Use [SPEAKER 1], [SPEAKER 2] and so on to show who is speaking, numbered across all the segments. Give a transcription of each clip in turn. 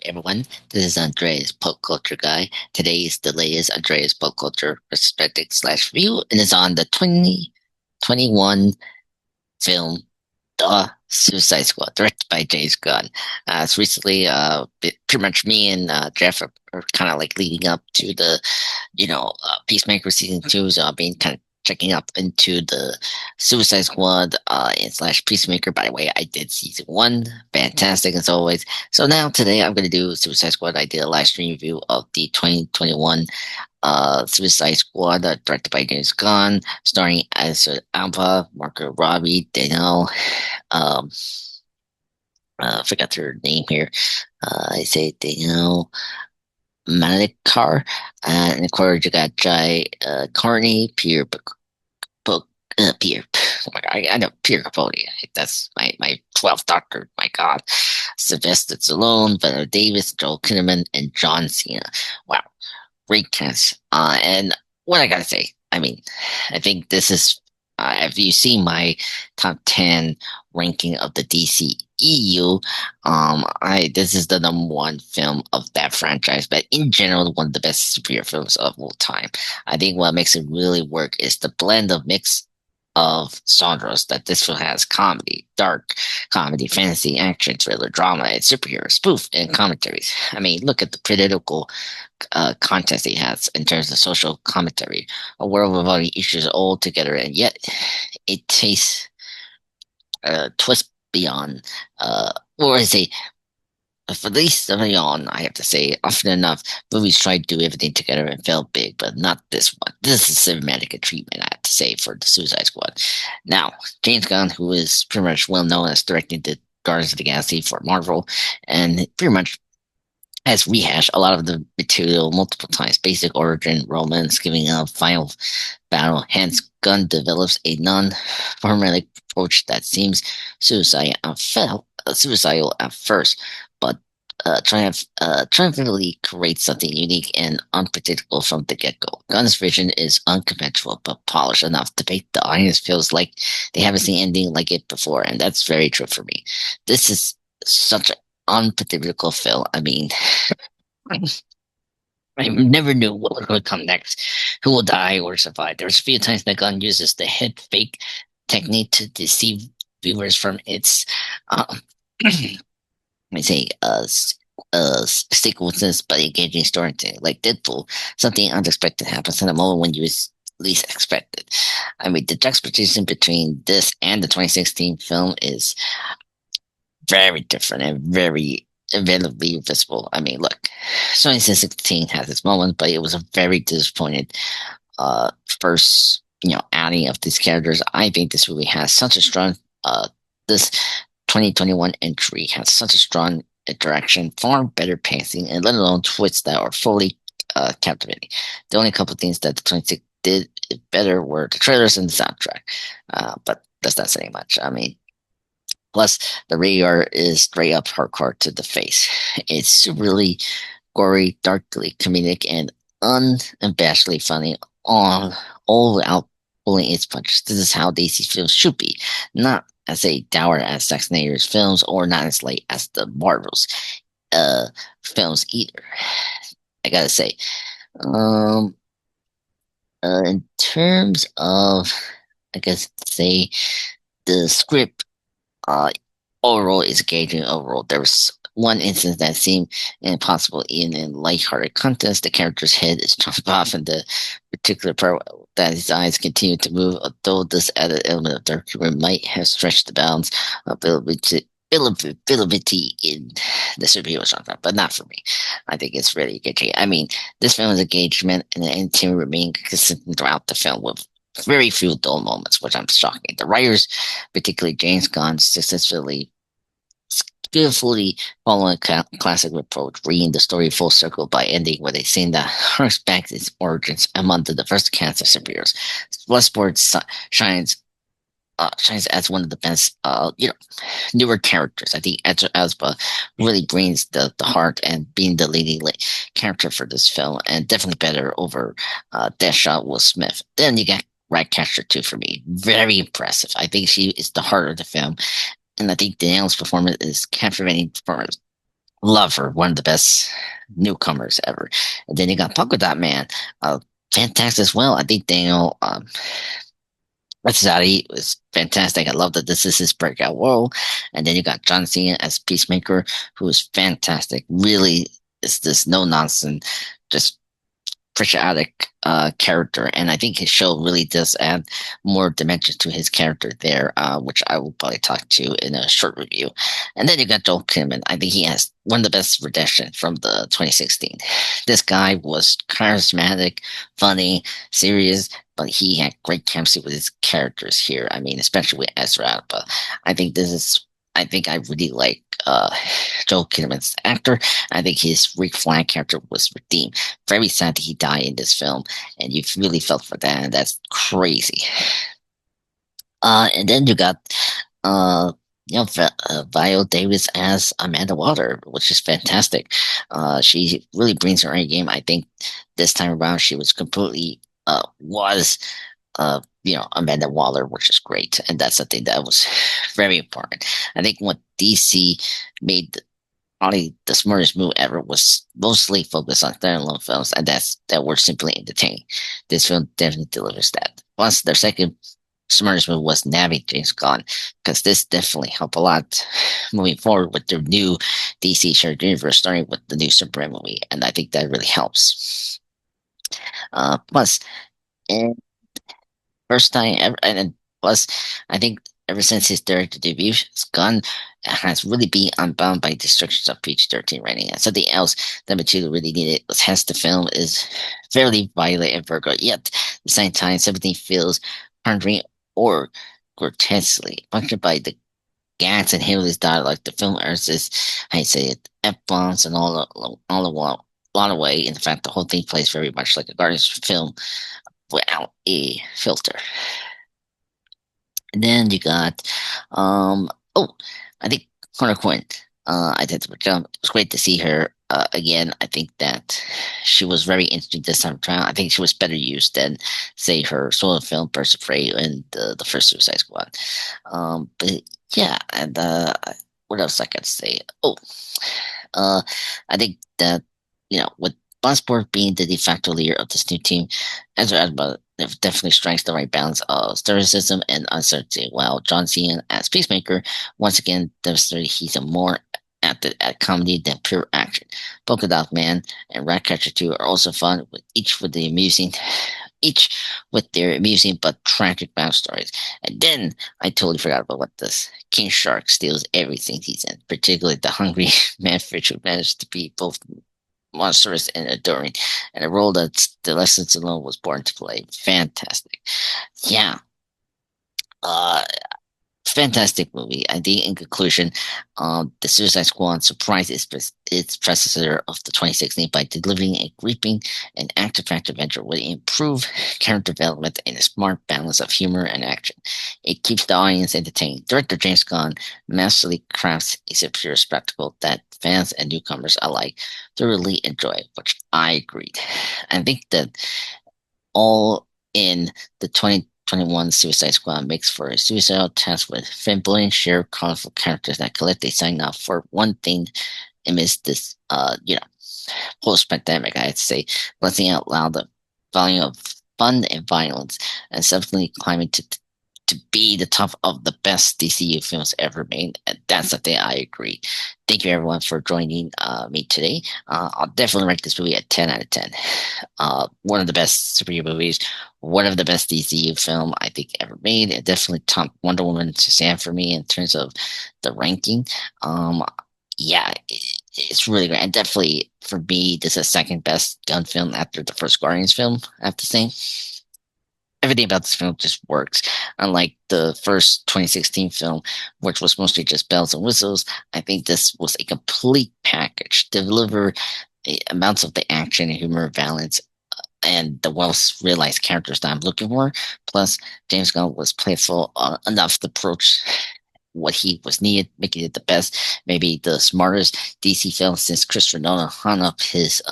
[SPEAKER 1] everyone. This is Andreas Pop Culture Guy. Today is the latest Andreas Pop Culture Perspective slash view, and it's on the 2021 film The Suicide Squad, directed by James Gunn. It's recently, pretty much me and Jeff are kind of like leading up to the Peacemaker season two. So I've been kind of checking up into the Suicide Squad and slash Peacemaker. By the way, I did season one, fantastic as always. So now today I'm gonna do Suicide Squad. I did a live stream review of the 2021 Suicide Squad, directed by James Gunn, starring as Alba, Margot Robbie, Danielle, um, forgot her name here. I say Danielle Melchior, and of course you got Courtney, Pierre. Oh my God, I know Pierre Capaldi. That's my 12th Doctor. My God, Sylvester Stallone, Viola Davis, Joel Kinnaman, and John Cena. Wow, great cast. And what I gotta say, I mean, I think this is. If you see my top 10 ranking of the DCEU, I this is the number one film of that franchise, but in general, one of the best superhero films of all time. I think what makes it really work is the blend of mix of genres that this film has: comedy, dark comedy, fantasy, action, thriller, drama, and superhero spoof and commentaries. I mean, look at the political context he has in terms of social commentary, a world revolving issues all together, and yet it tastes twist beyond, or is a for least early on, I have to say, often enough, movies try to do everything together and fail big, but not this one. This is cinematic treatment, I have to say, for the Suicide Squad. Now, James Gunn, who is pretty much well known as directing the Guardians of the Galaxy for Marvel, and pretty much has rehashed a lot of the material multiple times. Basic origin, romance, giving a final battle. Hence, Gunn develops a non-formatic approach that seems suicidal at first, but triumphantly creates something unique and unpredictable from the get-go. Gunn's vision is unconventional but polished enough to make the audience feels like they haven't seen anything like it before, and that's very true for me. This is such an unpredictable film. I mean, I never knew what was going to come next, who will die or survive. There's a few times that Gunn uses the head fake technique to deceive viewers from its, let me say, sequences, but engaging storytelling. Like Deadpool, something unexpected happens in a moment when you least expect it. I mean, the juxtaposition between this and the 2016 film is very different and very inevitably visible. I mean, look, 2016 has its moments, but it was a very disappointed first, outing of these characters. I think this movie has such a strong this 2021 entry has such a strong direction, far better pacing, and let alone twists that are fully captivating. The only couple of things that the 26 did better were the trailers and the soundtrack, but that's not saying much. I mean, plus, the radar is straight up hardcore to the face. It's really gory, darkly comedic, and unabashedly funny, all without pulling its punches. This is how DC films should be, not as a dour as Zack Snyder's films, or not as light as the Marvel's films either. I gotta say, um, in terms of, I guess, say the script uh, overall is engaging overall. There was one instance that seemed impossible in a lighthearted contest. The character's head is chopped off, and the particular part that his eyes continue to move, although this added element of dark humor might have stretched the bounds of believability in the superhero genre, but not for me. I think it's really engaging. I mean, this film's engagement and the entertainment remain consistent throughout the film with very few dull moments, which I'm shocking. The writers, particularly James Gunn, successfully skillfully following a classic approach, bringing the story full circle by ending with a scene that harks back to its origins among the diverse cast of superheroes. Bloodsport shines as one of the best, newer characters. I think Idris Elba really brings the heart and being the leading character for this film, and definitely better over Deadshot Will Smith. Then you got Ratcatcher too for me. Very impressive. I think she is the heart of the film, and I think Danielle's performance is captivating performance. Love her, one of the best newcomers ever. And then you got Polka Dot Man, uh, fantastic as well. I think Daniel Matsuzaki was fantastic. I love that this is his breakout role. And then you got John Cena as Peacemaker, who is fantastic. Really is this no nonsense, just patriotic character, and I think his show really does add more dimension to his character there, which I will probably talk to in a short review. And then you got Joel Kinnaman. I think he has one of the best redemption from the 2016. This guy was charismatic, funny, serious, but he had great chemistry with his characters here. I mean, especially with Ezra. But I think this is. I think I really like Joel Kinnaman's actor. I think his Rick Flag character was redeemed. Very sad that he died in this film, and you really felt for that, and that's crazy. And then you got, uh, Viola Davis as Amanda Waller, which is fantastic. She really brings her A game. I think this time around she was completely was Amanda Waller, which is great, and that's the thing that was very important. I think what DC made probably the smartest move ever was mostly focused on standalone films, and that were simply entertaining. This film definitely delivers that. Plus, their second smartest move was nabbing James Gunn, because this definitely helped a lot moving forward with their new DC shared universe, starting with the new Superman movie, and I think that really helps. Plus, and first time ever, and then plus, I think ever since his director debut, Gunn has really been unbound by restrictions of PG-13 rating. And something else that Matilda really needed was hence the film is fairly violent and vulgar, yet at the same time, everything feels pondering or grotesquely punctured by the gags and hilarious dialogue. The film earns this, I say it, F-bombs and all the while. A lot of way. In fact, the whole thing plays very much like a Guardians film without a filter. And then you got, oh, I think Connor Quinn. I did the job. It was great to see her again. I think that she was very interesting this time around. I think she was better used than, say, her solo film Birds of Prey in the first Suicide Squad. But yeah, and what else I got to say? Oh, uh, I think that with Bloodsport being the de facto leader of this new team, Ezra Asma definitely strikes the right balance of stoicism and uncertainty, while John Cena as Peacemaker once again demonstrated he's a more at comedy than pure action. Polka Dot Man and Ratcatcher 2 are also fun, with each with their amusing but tragic backstories. And then I totally forgot about what this King Shark steals everything he's in, particularly the hungry manfish who managed to be both monstrous and adoring, and a role that the Lessons Alone was born to play. Fantastic. Yeah. Uh, Fantastic movie. I think in conclusion, the Suicide Squad surprised its predecessor of the 2016 by delivering a gripping and action-packed adventure with improved character development and a smart balance of humor and action. It keeps the audience entertained. Director James Gunn masterfully crafts a superior spectacle that fans and newcomers alike thoroughly enjoy, which I agreed. I think that all in the 2021 Suicide Squad makes for a suicidal task with flamboyant, shared, colorful characters that collectively sign up for one thing amidst this, post-pandemic, I'd say, blessing out loud the volume of fun and violence, and subsequently climbing to be the top of the best DCU films ever made. And that's the thing I agree. Thank you everyone for joining me today. I'll definitely rank this movie at 10 out of 10. One of the best superhero movies, one of the best DCU film I think ever made. It definitely top Wonder Woman to stand for me in terms of the ranking. Yeah, it's really great. And definitely for me, this is second best gun film after the first Guardians film, I have to say. Everything about this film just works. Unlike the first 2016 film, which was mostly just bells and whistles, I think this was a complete package. Deliver amounts of the action and humor balance and the well realized characters that I'm looking for. Plus, James Gunn was playful enough to approach what he was needed, making it the best, maybe the smartest DC film since Christopher Nolan hung up his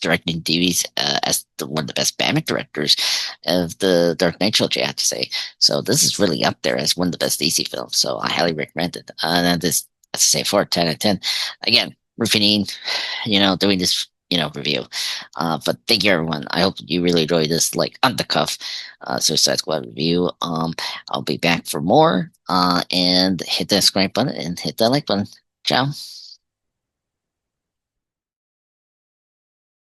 [SPEAKER 1] directing duties as one of the best Batman directors of the Dark Knight trilogy, I have to say. So this is really up there as one of the best DC films. So I highly recommend it. And this let's say 4, 10 out of 10. Again, repeating, doing this, review. But thank you, everyone. I hope you really enjoyed this, like, on the cuff Suicide Squad review. I'll be back for more. And hit that subscribe button and hit that like button. Ciao.